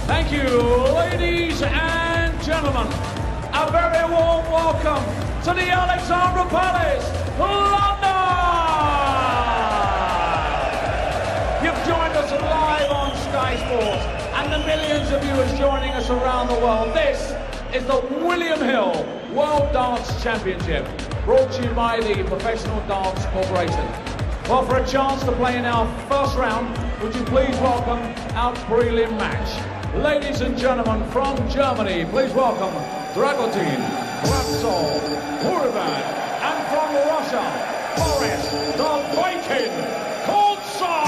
Thank you, ladies and gentlemen. A very warm welcome to the Alexandra Palace, London! You've joined us live on Sky Sports and the millions of viewers joining us around the world. This is the William Hill World Dance Championship, brought to you by the Professional Dance Corporation. Well, for a chance to play in our first round, would you please welcome our prelim match. Ladies and gentlemen from Germany, please welcome Dragutin, Koltsov, Horvat, and from Russia, Boris, Dragutin, Koltsov!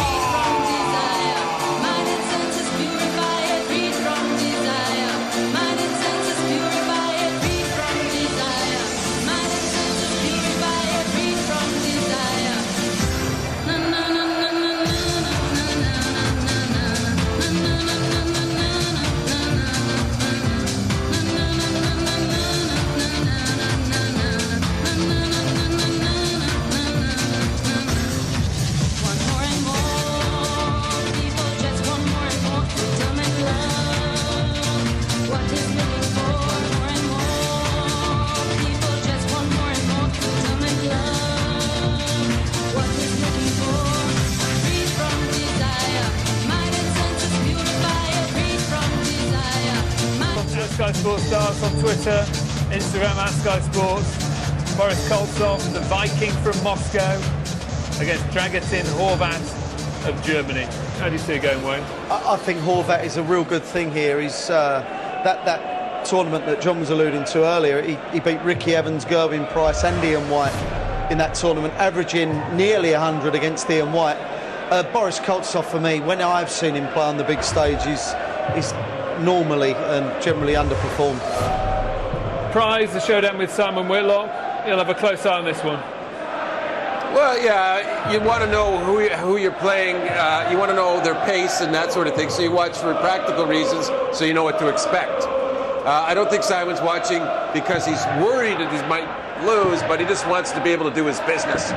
Sky Sports Stars on Twitter, Instagram at Sky Sports. Boris Koltsov, the Viking from Moscow, against Dragutin, Horvat of Germany. How do you see it going, Wayne? I think Horvat is a real good thing here. He's that tournament that John was alluding to earlier. He beat Ricky Evans, Gerwin Price, and Ian White in that tournament, averaging nearly 100 against Ian White. Boris Koltsov, for me, when I've seen him play on the big stage, he's normally and generally underperformed. Prize, the showdown with Simon Whitlock. You'll have a close eye on this one. Well, yeah, you want to know who you're playing. You want to know their pace and that sort of thing. So you watch for practical reasons, so you know what to expect. I don't think Simon's watching because he's worried that he might lose, but he just wants to be able to do his business.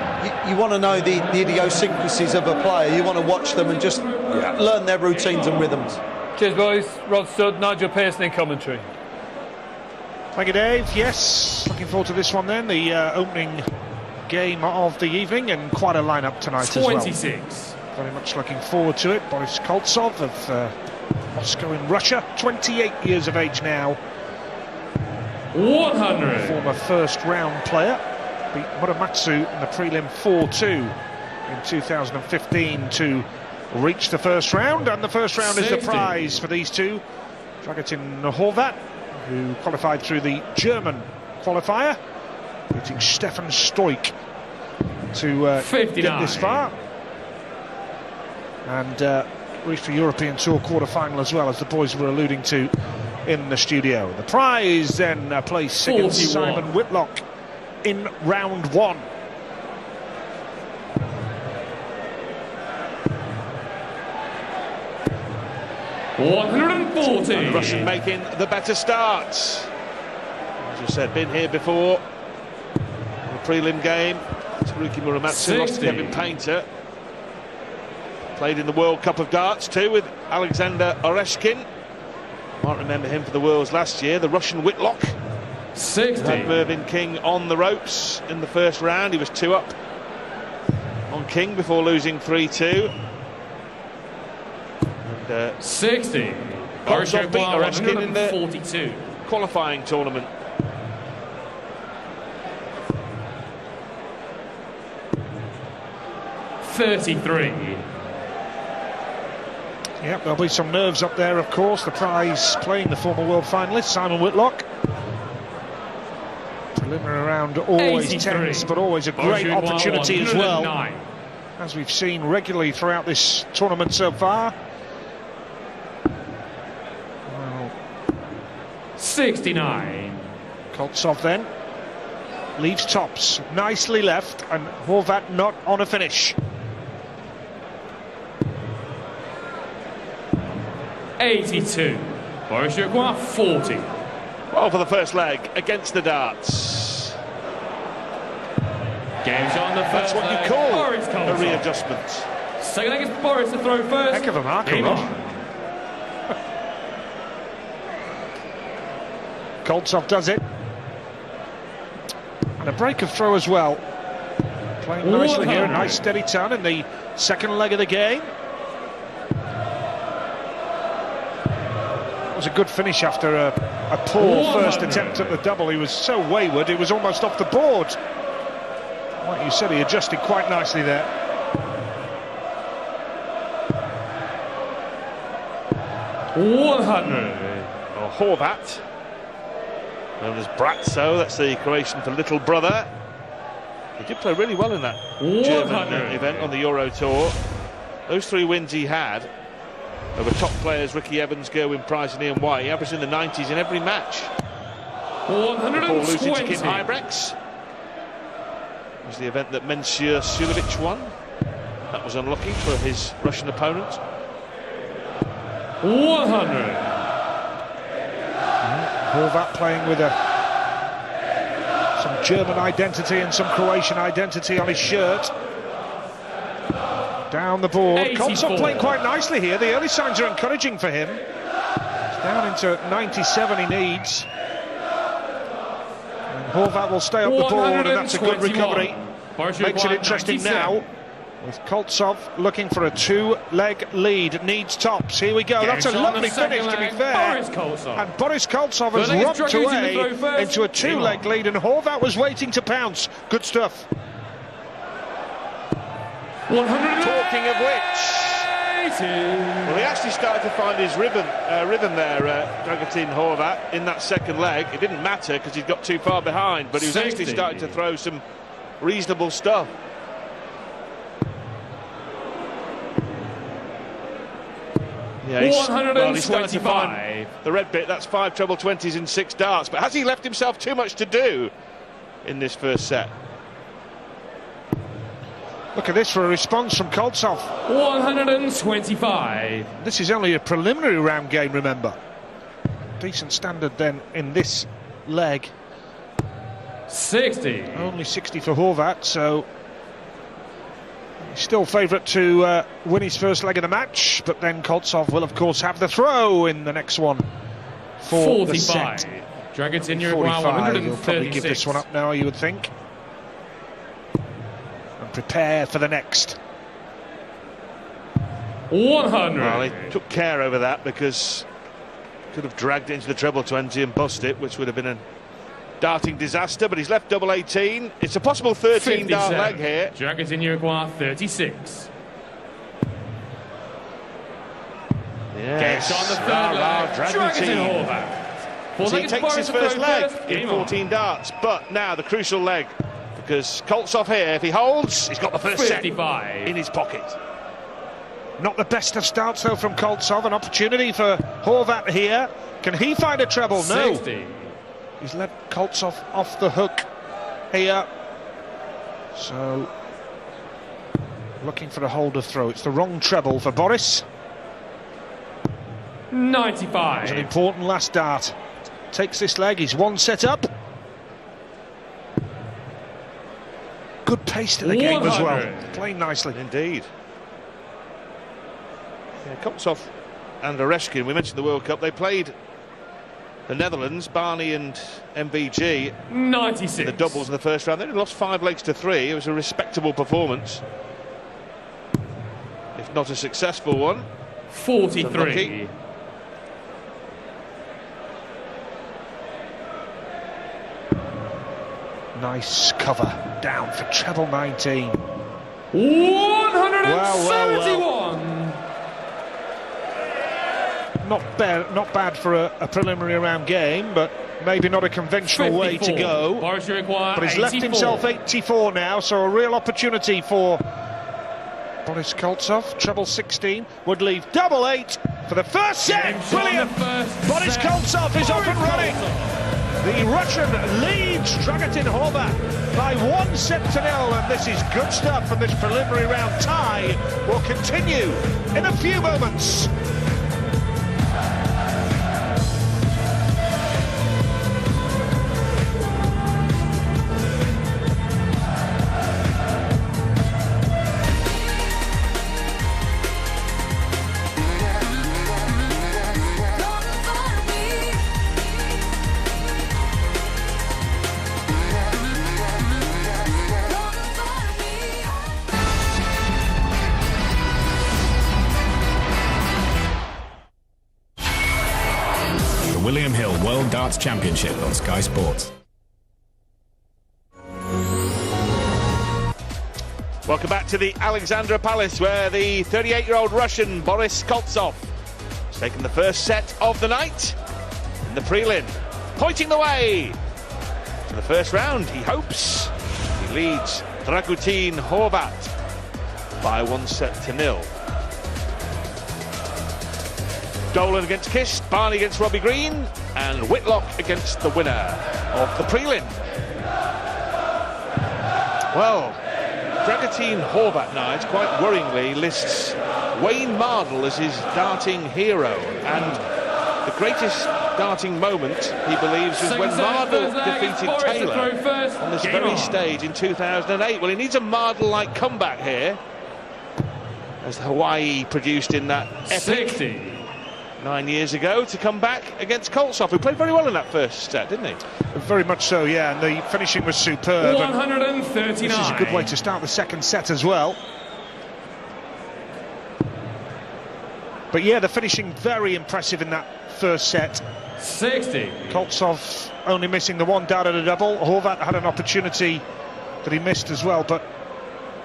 You want to know the idiosyncrasies of a player. You want to watch them and just learn their routines and rhythms. Cheers, boys. Rod Studd, Nigel Pearson in commentary. Thank you, Dave. Yes, looking forward to this one then. The opening game of the evening, and quite a lineup tonight 26. as well. Very much looking forward to it. Boris Koltsov of Moscow in Russia, 28 years of age now. 100. Former first round player. Beat Muramatsu in the prelim 4-2 in 2015 to reach the first round, and the first round 60. Is the prize for these two. Dragutin Horvat, who qualified through the German qualifier, beating Stefan Stoik to get this far, and reached the European Tour quarter-final as well, as the boys were alluding to in the studio. The prize then placed against Simon Whitlock in round one. $140. The Russian making the better start. As you said, been here before. The prelim game. Ricky Muramatsu lost to Kevin Painter. Played in the World Cup of Darts too with Alexander Oreshkin. Might remember him for the Worlds last year. The Russian Whitlock. 60. Had Mervyn King on the ropes in the first round. He was 2 up on King before losing 3-2. 60. Koltsov beat Oreshkin in the 42. qualifying tournament. $33. Yep, there'll be some nerves up there, of course. The prize playing the former world finalist, Simon Whitlock. Preliminary round always 83. tense, but always a great opportunity as well, 109. as we've seen regularly throughout this tournament so far. 69. Koltsov then leaves tops, nicely left, and Horvat not on a finish. 82. Boris Koltsov 40. Well, for the first leg against the darts. Game's on the That's first what you leg. call Boris a Koltsov. readjustment. Second leg is Boris to throw first. Heck of a marker, Game Rob. on. Koltsov does it. And a break of throw as well. Playing nicely here, a nice steady turn in the second leg of the game. It was a good finish after a poor first attempt at the double. He was so wayward, it was almost off the board. Like you said, he adjusted quite nicely there. Horvat, known as Bratso, that's the Croatian for little brother. He did play really well in that German event on the Euro Tour. Those 3 wins he had over top players Ricky Evans, Gerwin Price and Ian White. He averaged in the 90s in every match. 120. Before losing to Kim Huybrechts. It was the event that Mensur Suljovic won. That was unlucky for his Russian opponent. 100. Horvat playing with some German identity and some Croatian identity on his shirt. Down the board. 84. Koltsov playing quite nicely here. The early signs are encouraging for him. He's down into 97 he needs. And Horvat will stay up the board, and that's a good recovery. Makes it interesting now. With Koltsov looking for a 2-leg lead, needs tops. Here we go. That's a lovely finish, to be fair. And Boris Koltsov has romped away into a 2-leg lead, and Horvat was waiting to pounce. Good stuff. 100. Talking of which, well, he actually started to find his rhythm there, Dragutin Horvat, in that second leg. It didn't matter because he'd got too far behind, but he was actually starting to throw some reasonable stuff. Yeah, he's starting to find the red bit. That's 5 treble 20s in 6 darts. But has he left himself too much to do in this first set? Look at this for a response from Koltsov. 125. This is only a preliminary round game, remember. Decent standard then in this leg. 60. Only 60 for Horvat, so he's still favourite to win his first leg of the match, but then Koltsov will of course have the throw in the next one for 45. the set. Dragutin 45, he'll probably give this one up now, you would think, and prepare for the next. 100. Well, he took care over that because could have dragged it into the treble 20 and bust it, which would have been a darting disaster, but he's left double 18. It's a possible 13 dart leg here. Dragutin Uruguay 36. Yes. Gets on the third leg. Dragutin Horvat. So he takes his first leg in 14 darts, but now the crucial leg, because Koltsov here, if he holds, he's got the first 55. set in his pocket. Not the best of starts though from Koltsov. An opportunity for Horvat here. Can he find a treble? 60. No. He's let Koltsov off the hook here. So, looking for a holder throw. It's the wrong treble for Boris. 95. It was an important last dart. Takes this leg, he's 1 set up. Good pace to the game as well. Playing nicely. Indeed. Yeah, Koltsov and Oreshkin, we mentioned the World Cup, they played the Netherlands, Barney and MVG, 96. in the doubles in the first round. They only lost 5 legs to 3. It was a respectable performance, if not a successful one. 43. Nice cover down for treble 19. 171. Not bad for a preliminary round game, but maybe not a conventional 54. way to go. Boris Uruguay, But he's left himself 84 now, so a real opportunity for Boris Koltsov. Treble 16 would leave double 8 for the first set. Brilliant! Boris Koltsov is off and running. The Russian leads Dragutin Horvat by 1 set to 0, and this is good stuff. And this preliminary round tie will continue in a few moments. William Hill World Darts Championship on Sky Sports. Welcome back to the Alexandra Palace, where the 38-year-old Russian Boris Koltsov has taken the first set of the night in the prelim, pointing the way to the first round. He hopes. He leads Dragutin Horvat by 1-0. Dolan against Kist, Barney against Robbie Green, and Whitlock against the winner of the prelim. Well, Dragutin Horvat now, quite worryingly, lists Wayne Mardle as his darting hero, and the greatest darting moment, he believes, was when Mardle defeated Taylor on this very stage in 2008. Well, he needs a Mardle-like comeback here, as Hawaii produced in that epic 9 years ago, to come back against Koltsov, who played very well in that first set, didn't he? Very much so, yeah, and the finishing was superb. 139. This is a good way to start the second set as well. But yeah, the finishing very impressive in that first set. 60. Koltsov only missing the one dart at a double. Horvat had an opportunity that he missed as well, but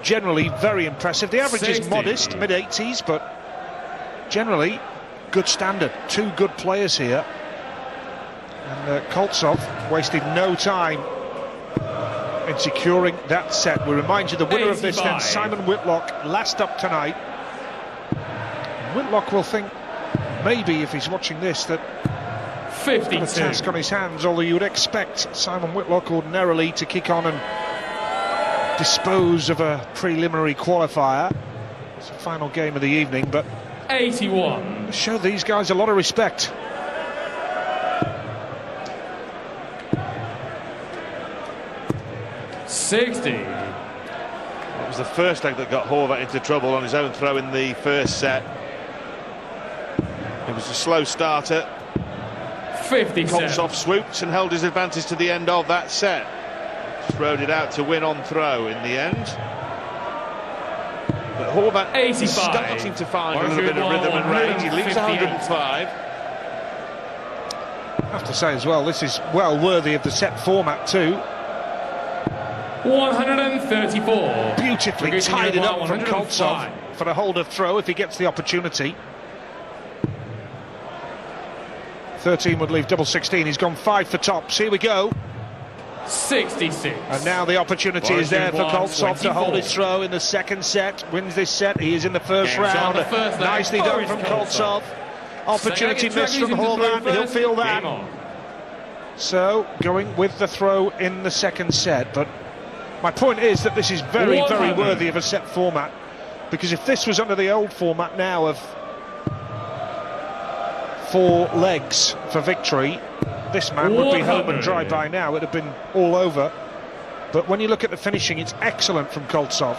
generally very impressive. The average 60. is modest, mid-80s, but generally good standard. Two good players here. And Koltsov wasted no time in securing that set. We remind you, the winner 85. of this then, Simon Whitlock, last up tonight. Whitlock will think, maybe if he's watching this, that 52. he's got a task on his hands, although you would expect Simon Whitlock ordinarily to kick on and dispose of a preliminary qualifier. It's the final game of the evening, but 81. show these guys a lot of respect. It was the first leg that got Horvat into trouble on his own throw in the first set. It was a slow starter. 57. Koltsov swooped and held his advantage to the end of that set. Just rode it out to win on throw in the end. But Horvat is 85. starting to find a little bit of rhythm and range. He leads 105. I have to say as well, this is well worthy of the set format too. 134. Beautifully tied it up from Koltsov for a hold of throw if he gets the opportunity. 13 would leave double 16. He's gone 5 for tops. Here we go. 66. And now the opportunity is there for Koltsov to hold his throw in the second set. Wins this set. He is in the first round. Nicely done from Koltsov. Opportunity missed from Horvat. He'll feel that. So going with the throw in the second set. But my point is that this is very, very worthy of a set format, because if this was under the old format now of 4 legs for victory, this man would be home and dry by now. It'd have been all over. But when you look at the finishing, it's excellent from Koltsov.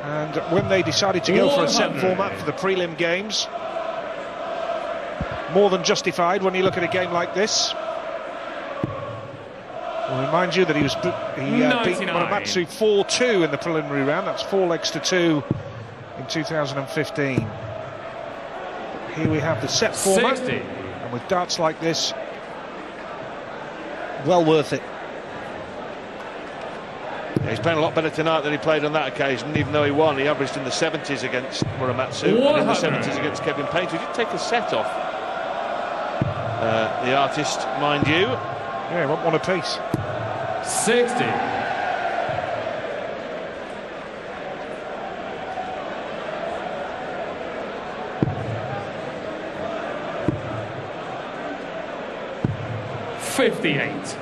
And when they decided to go for a set format for the prelim games, more than justified when you look at a game like this. I'll remind you that he beat Muramatsu 4-2 in the preliminary round. That's 4 legs to 2 in 2015. But here we have the set format, and with darts like this, well worth it. Yeah, he's playing a lot better tonight than he played on that occasion, even though he won. He averaged in the 70s against Muramatsu and in the 70s against Kevin Painter. He did take a set off the artist, mind you. Yeah, he won one apiece. 60. $58.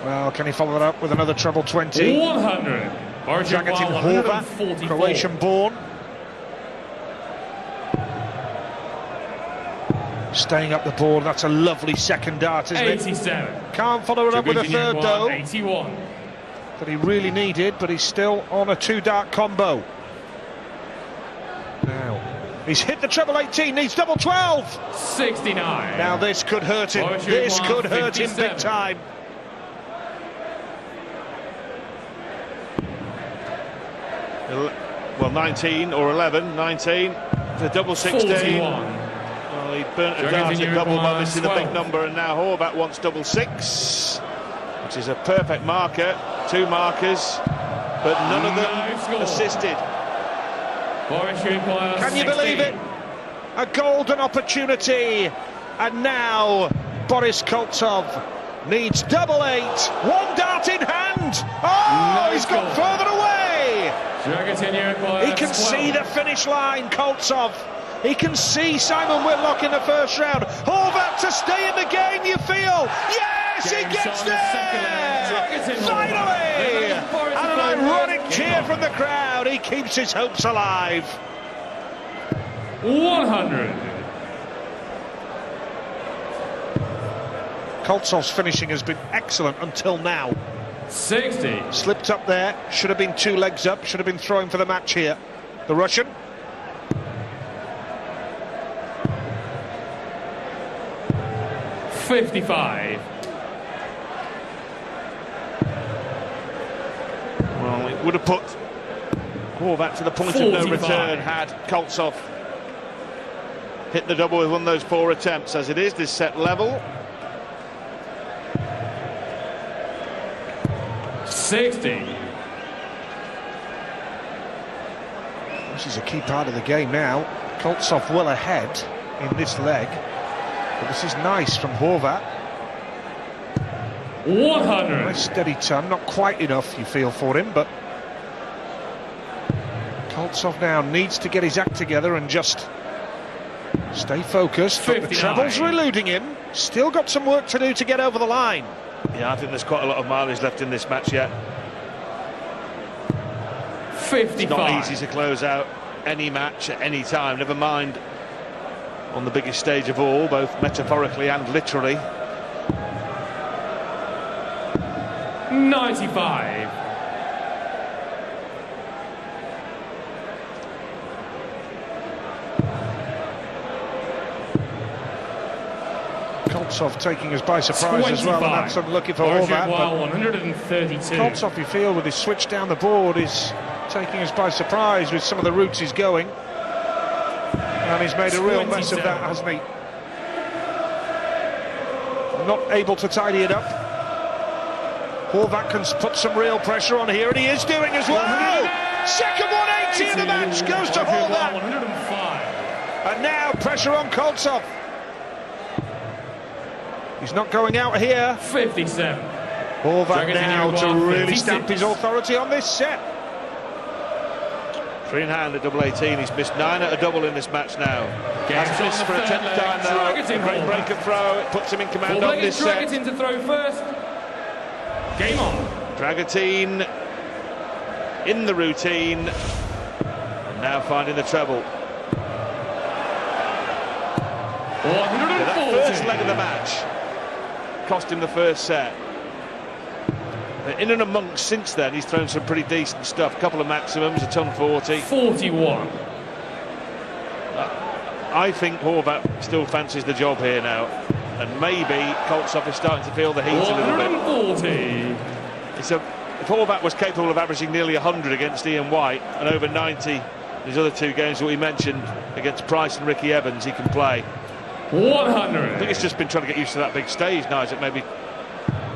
Well, can he follow it up with another treble 20? 100. Dragutin Horvat, Croatian-born. Staying up the board, that's a lovely second dart, isn't 87. it? Can't follow it up with a third, though. 81. That he really needed, but he's still on a 2-dart combo. Now, he's hit the treble 18, needs double 12. 69. Now this could hurt him. This could hurt him big time. well, 19 or 11, 19 for double 16. 41. Well, he burnt a dart at double by missing a big number, and now Horvat wants double 6, which is a perfect marker. 2 markers, but none of them assisted. Boris requires Can you believe it? A golden opportunity, and now Boris Koltsov needs double 8. 1 dart in hand. Oh, he's gone further away. He can see the finish line, Koltsov. He can see Simon Whitlock in the first round. Horvat to stay in the game, you feel. Yes, he gets there! Finally! And an ironic cheer from the crowd. He keeps his hopes alive. 100. Koltsov's finishing has been excellent until now. 60. Slipped up there, should have been 2 legs up, should have been throwing for the match here. The Russian. $55. Well, it would have put Horvat to the point of no return had Koltsov hit the double with one of those 4 attempts. As it is, this set level. 60. This is a key part of the game now. Koltsov well ahead in this leg. But this is nice from Horvat. 100. Nice steady turn, not quite enough you feel for him, but Koltsov now needs to get his act together and just stay focused. But the trebles are eluding him. Still got some work to do to get over the line. Yeah, I think there's quite a lot of mileage left in this match yet. 55. It's not easy to close out any match at any time, never mind on the biggest stage of all, both metaphorically and literally. 95. Koltsov taking us by surprise as well, and that's unlucky for Horvat. 132. Koltsov, you feel, with his switch down the board, is taking us by surprise with some of the routes he's going. And he's made a real mess of that, hasn't he? Not able to tidy it up. Horvat can put some real pressure on here, and he is doing as well. Second 180 in the match goes to Horvat. 105. And now pressure on Koltsov. He's not going out here. 57. Horvat now to really stamp his authority on this set. 3 in hand at double 18. He's missed 9 at a double in this match now. Has missed for a 10th time now. A great break and throw. It puts him in command on this set. Dragutin to throw first. Game on. Dragutin in the routine. And now finding the treble. 140. That first leg of the match cost him the first set. But in and amongst since then, he's thrown some pretty decent stuff. A couple of maximums, a ton 40. 41. I think Horvat still fancies the job here now. And maybe Koltsov is starting to feel the heat a little bit. 140. If Horvat was capable of averaging nearly 100 against Ian White and over 90 in his other 2 games that we mentioned against Price and Ricky Evans, he can play. 100. I think it's just been trying to get used to that big stage now, that maybe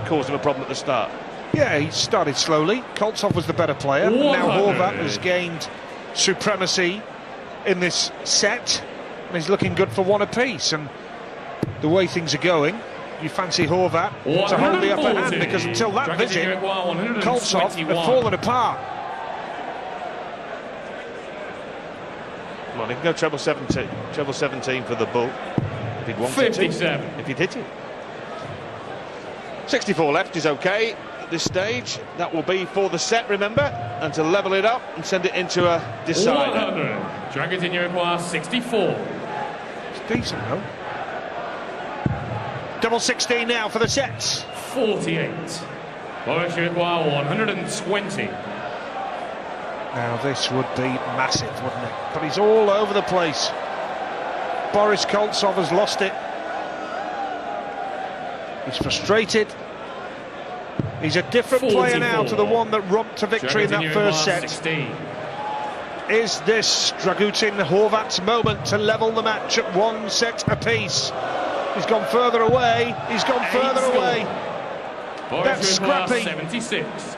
caused him a problem at the start. Yeah, he started slowly. Koltsov was the better player. Now Horvat has gained supremacy in this set, and he's looking good for 1 apiece. And the way things are going, you fancy Horvat to hold the upper hand, because until that visit, Koltsov had fallen apart. Come on, he can go treble 17 for the bull if he'd wanted 57. to, if he'd hit it. 64 left is okay at this stage. That will be for the set, remember, and to level it up and send it into a decider. 100. Dragutin requires 64. It's decent, though. Double 16 now for the sets. 48. Boris require 120. Now this would be massive, wouldn't it? But he's all over the place. Boris Koltsov has lost it. He's frustrated. He's a different 44. player now to the one that romped to victory in that first set. 16. is this Dragutin Horvat's moment to level the match at 1 set apiece? He's gone further away. He's gone further away. That's scrappy. 76.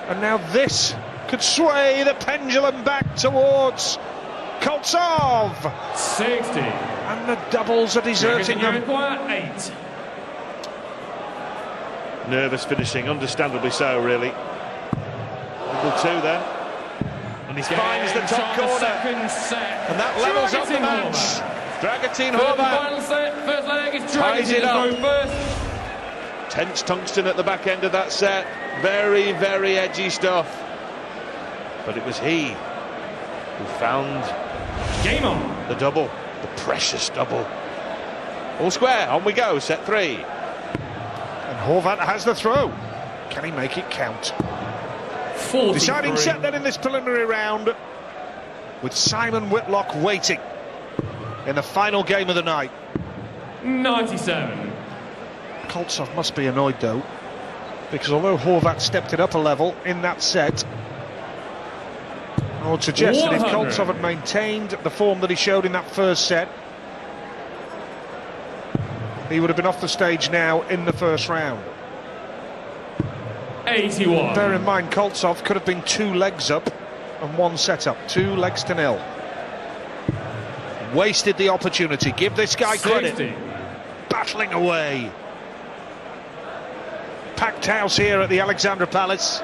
And now this could sway the pendulum back towards Koltsov. 60. And the doubles are deserting them. 8. Nervous finishing, understandably so, really. Double 2 then. And he finds the top corner. And that levels up the match. Dragutin Horvat First leg is ties it up. first. Tense tungsten at the back end of that set. Very, very edgy stuff. But it was he who found Game on. the double, the precious double. All square, on we go, set 3. And Horvat has the throw. Can he make it count? 43. Deciding set then in this preliminary round, with Simon Whitlock waiting in the final game of the night. 97. Koltsov must be annoyed though, because although Horvat stepped it up a level in that set, I would suggest that if 100. Koltsov had maintained the form that he showed in that first set, he would have been off the stage now in the first round. 81. Bear in mind, Koltsov could have been 2 legs up and 1 set up, 2 legs to 0. Wasted the opportunity. Give this guy credit. 60. Battling away. Packed house here at the Alexandra Palace.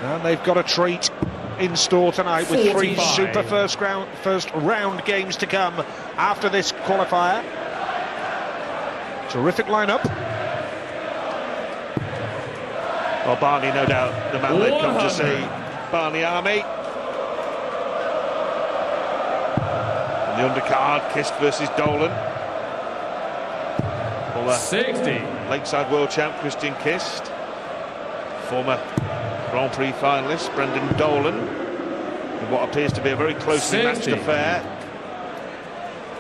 And they've got a treat in store tonight with 3 45. super first round games to come after this qualifier. Terrific lineup. Well, Barney, no doubt, the man they've come to 100. see. Barney Army. And the undercard, Kist versus Dolan. Former 60. Lakeside World Champ Christian Kist. Former Grand Prix finalist Brendan Dolan. In what appears to be a very closely matched 60. affair.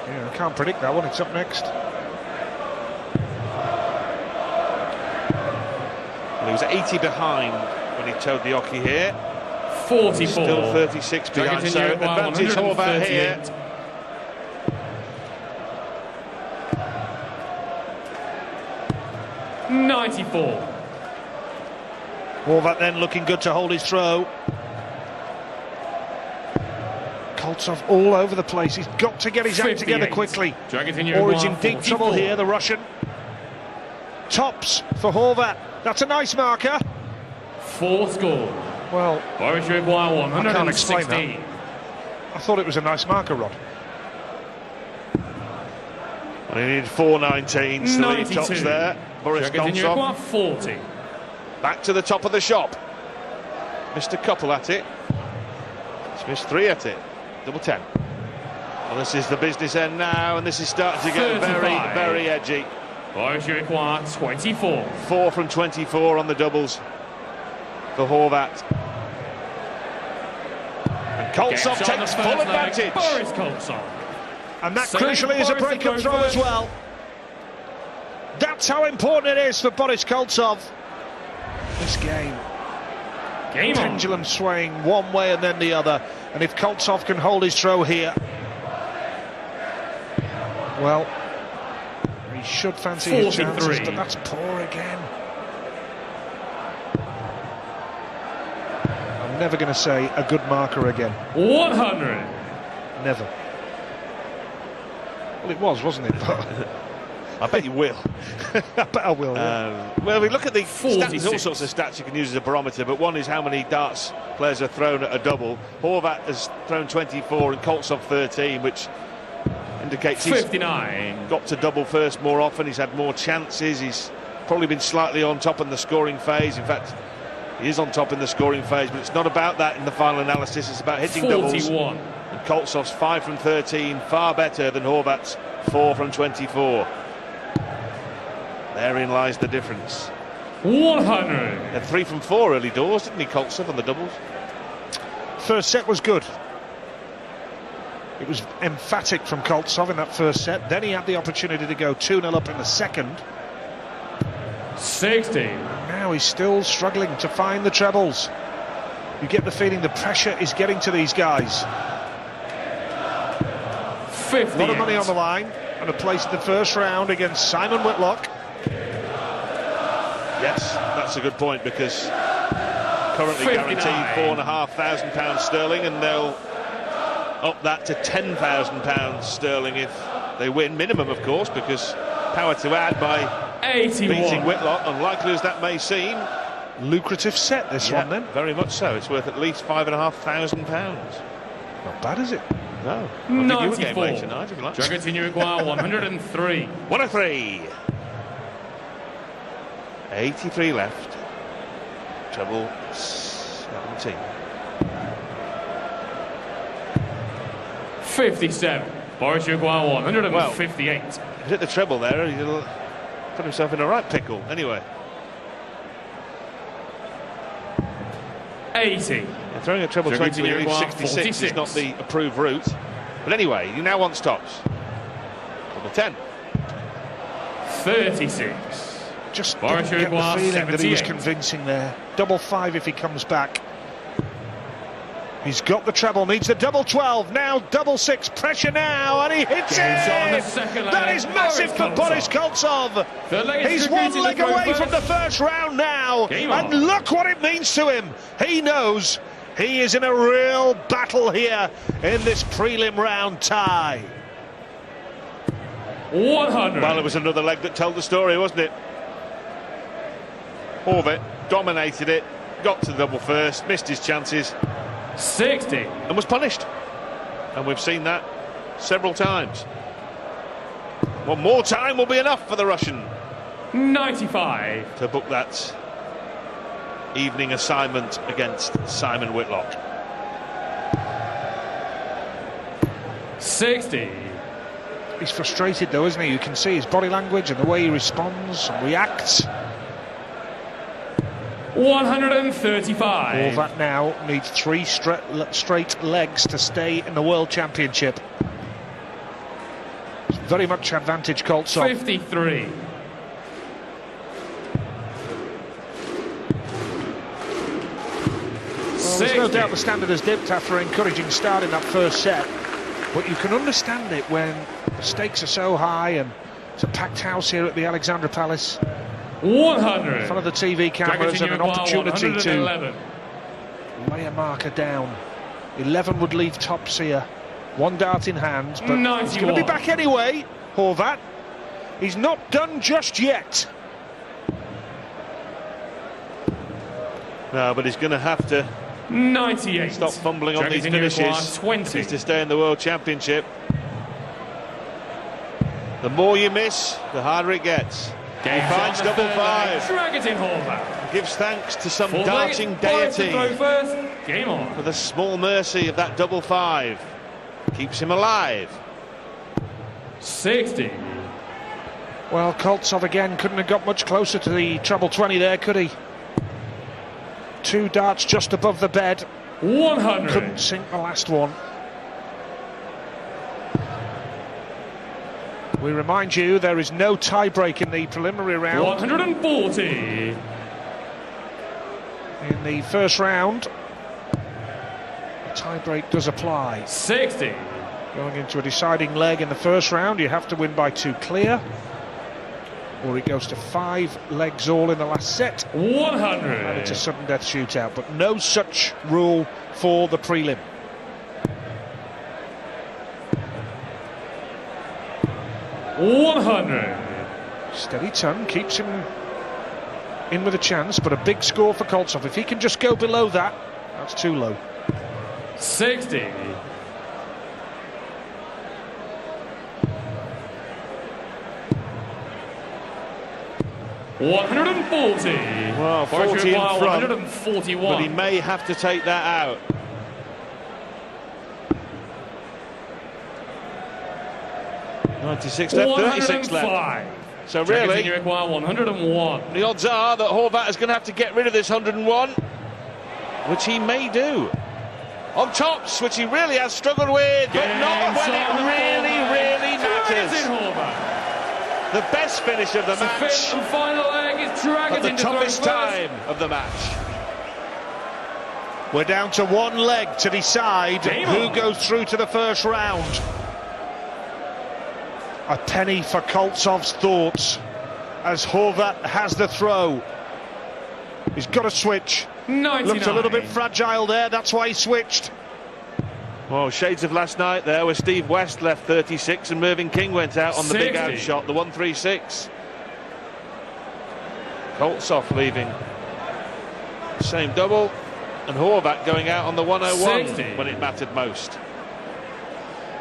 Yeah, I can't predict that one. It's up next. Well, he was 80 behind when he towed the Oki here. 44. Still 36 behind, Dragutin so Uruguay, advantage Horvat here. 138. $94. Horvat then looking good to hold his throw. Koltsov all over the place. He's got to get his act together 58. quickly, Dragutin or he's Uruguay, in deep 44. trouble here, the Russian. Tops for Horvat. That's a nice marker. 4 score. Well, Boris Uruguay, I can't explain 116. that. I thought it was a nice marker, Rod. And he needed 4.19s to lead 92. tops there. Boris Dragutin Uruguay, Koltsov 40. back to the top of the shop. Missed a couple at it. He's missed 3 at it. Double 10. Well, this is the business end now, and this is starting to get 35. very, very edgy. Boris Uruguay, 24. 4 from 24 on the doubles for Horvat. And Koltsov Gets on the takes first full leg. advantage. Boris Koltsov. And that Second, crucially is a Boris break-up to throw go as first. well. That's how important it is for Boris Koltsov. This game. Game on. Pendulum swaying one way and then the other. And if Koltsov can hold his throw here, well, he should fancy his 43. chances, but that's poor again. I'm never going to say a good marker again. 100. Never. Well, it was, wasn't it? But I bet you will. I bet I will. Yeah. Well, we look at the stats, 46. there's all sorts of stats you can use as a barometer, but one is how many darts players are thrown at a double. Horvat has thrown 24 and Koltsov 13, which indicates he's 59. got to double first more often. He's had more chances. He's probably been slightly on top in the scoring phase. In fact, he is on top in the scoring phase, but it's not about that in the final analysis. It's about hitting doubles. 41. And Koltsov's 5 from 13, far better than Horvat's 4 from 24. Therein lies the difference. 100. Had 3 from 4 early doors, didn't he, Koltsov, on the doubles? First set was good. It was emphatic from Koltsov in that first set. Then he had the opportunity to go 2-0 up in the second. 60. Now he's still struggling to find the trebles. You get the feeling the pressure is getting to these guys. 58. A lot of money on the line, and a place in the first round against Simon Whitlock. Yes, that's a good point, because currently 59. guaranteed £4,500 sterling, and they'll up that to £10,000 sterling if they win, minimum of course, because power to add by 81. beating Whitlock, unlikely as that may seem. Lucrative set, this one then. Very much so. It's worth at least £5,500. Not bad, is it? No. I'll give you a 94. game later tonight if you like. Dragutin Uruguay 103. 103. 83 left. Treble 17. 57. Boris Uruguay 158. He's hit the treble there. He'll put himself in a right pickle. Anyway. 80. Yeah, throwing a treble 20 when you leave 66 is not the approved route. But anyway, you now want stops. Double 10. 36. Just Boris didn't get the Uruguay, feeling that he was 78. convincing there. Double 5 if he comes back. He's got the treble, needs the double 12, now double 6, pressure now, and he hits Gains on the it! second leg. That is massive for Boris Koltsov. He's one leg away from the first round now, and look what it means to him. He knows he is in a real battle here in this prelim round tie. 100. Well, it was another leg that told the story, wasn't it? Horvat dominated it, got to the double first, missed his chances, 60. and was punished. And we've seen that several times. One more time will be enough for the Russian 95. to book that evening assignment against Simon Whitlock. 60. He's frustrated though, isn't he? You can see his body language and the way he responds and reacts. 135. Horvat now needs 3 straight legs to stay in the World Championship. It's very much advantage Koltsov. 53. Well, there's no doubt the standard has dipped after an encouraging start in that first set, but you can understand it when the stakes are so high and it's a packed house here at the Alexandra Palace. 100. In front of the TV cameras and an opportunity to lay a marker down. 11 would leave tops here. 1 dart in hand, but 91. he's going to be back anyway, Horvat. He's not done just yet. No, but he's going to have to 98. stop fumbling on these finishes. 20. He's to stay in the World Championship. The more you miss, the harder it gets. He finds double 5. Dragutin Horvat. Gives thanks to some Fourth darting leg, Boris to deity throw first. Game on. for the small mercy of that double 5. Keeps him alive. 60. Well, Koltsov again couldn't have got much closer to the treble 20 there, could he? 2 darts just above the bed. 100. Couldn't sink the last one. We remind you there is no tie-break in the preliminary round. 140. In the first round, the tie-break does apply. 60. Going into a deciding leg in the first round, you have to win by 2 clear, or it goes to 5 legs all in the last set, 100. and it's a sudden death shootout, but no such rule for the prelim. Steady ton, keeps him in with a chance, but a big score for Koltsov. If he can just go below that, that's too low. 60. Well, 40 in front, 141. but he may have to take that out. .96 left, 36 left. So really, Uruguay 101. the odds are that Horvat is going to have to get rid of this 101, which he may do. On tops, which he really has struggled with, but not when it really matters. The best finish of the match, Fifth and final leg is at the Dragutin toughest time of the match. We're down to one leg to decide who goes through to the first round. A penny for Koltsov's thoughts as Horvat has the throw. He's got to switch. 99. Looked a little bit fragile there, that's why he switched. Well, shades of last night there, where Steve West left 36 and Mervyn King went out on the big 60. outshot, the 136. Koltsov leaving. Same double. And Horvat going out on the 101 60. when it mattered most.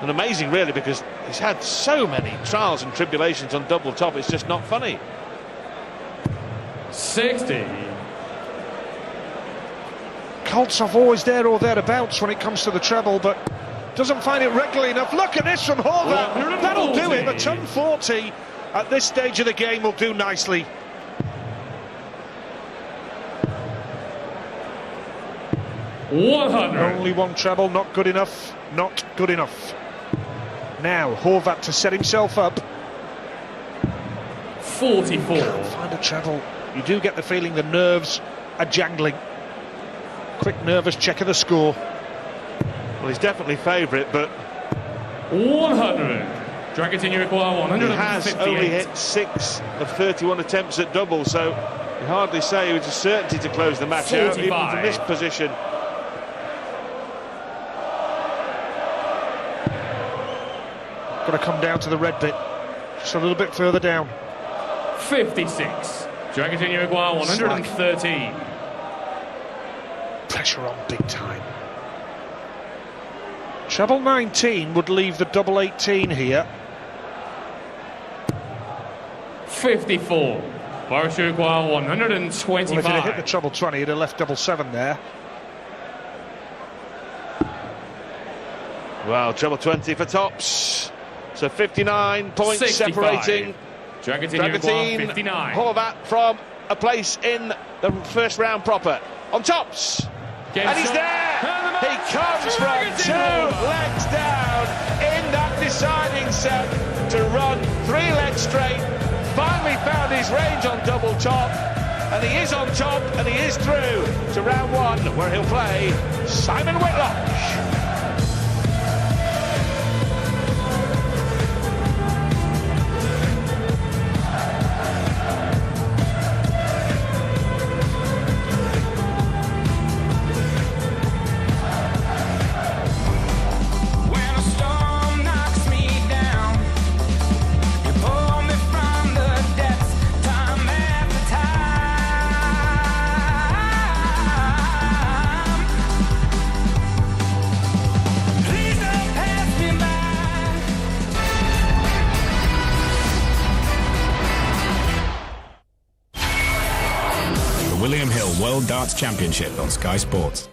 And amazing, really, because he's had so many trials and tribulations on double top, it's just not funny. 60. Koltsov always there or thereabouts when it comes to the treble, but doesn't find it regularly enough. Look at this from Horvat. That'll do it. The ton 40 at this stage of the game will do nicely. Only one treble, not good enough. Not good enough. Now Horvat to set himself up. 44. Can't find a treble. You do get the feeling the nerves are jangling. Quick nervous check of the score. Well, he's definitely favourite, but 100. Dragutin, you require 100. he has only hit 6 of 31 attempts at double, so you hardly say it was a certainty to close the match out, even 45. from this position. Got to come down to the red bit, just a little bit further down. 56. Dragutin, you require 113. Pressure on big time. Treble 19 would leave the double 18 here. 54. Boris, you require 125. Well, if he'd have hit the treble 20, he'd have left double 7 there. Well, treble 20 for tops. So 59 points 65. separating Dragutin, you require Dragutin, 59. Horvat from a place in the first round proper. On tops. Game And he's shot. there! And the He match. comes from Dragutin 2 Horvat. legs down in that deciding set to run 3 legs straight. Finally found his range on double top. And he is on top, and he is through to round 1, where he'll play Simon Whitlock. William Hill World Darts Championship on Sky Sports.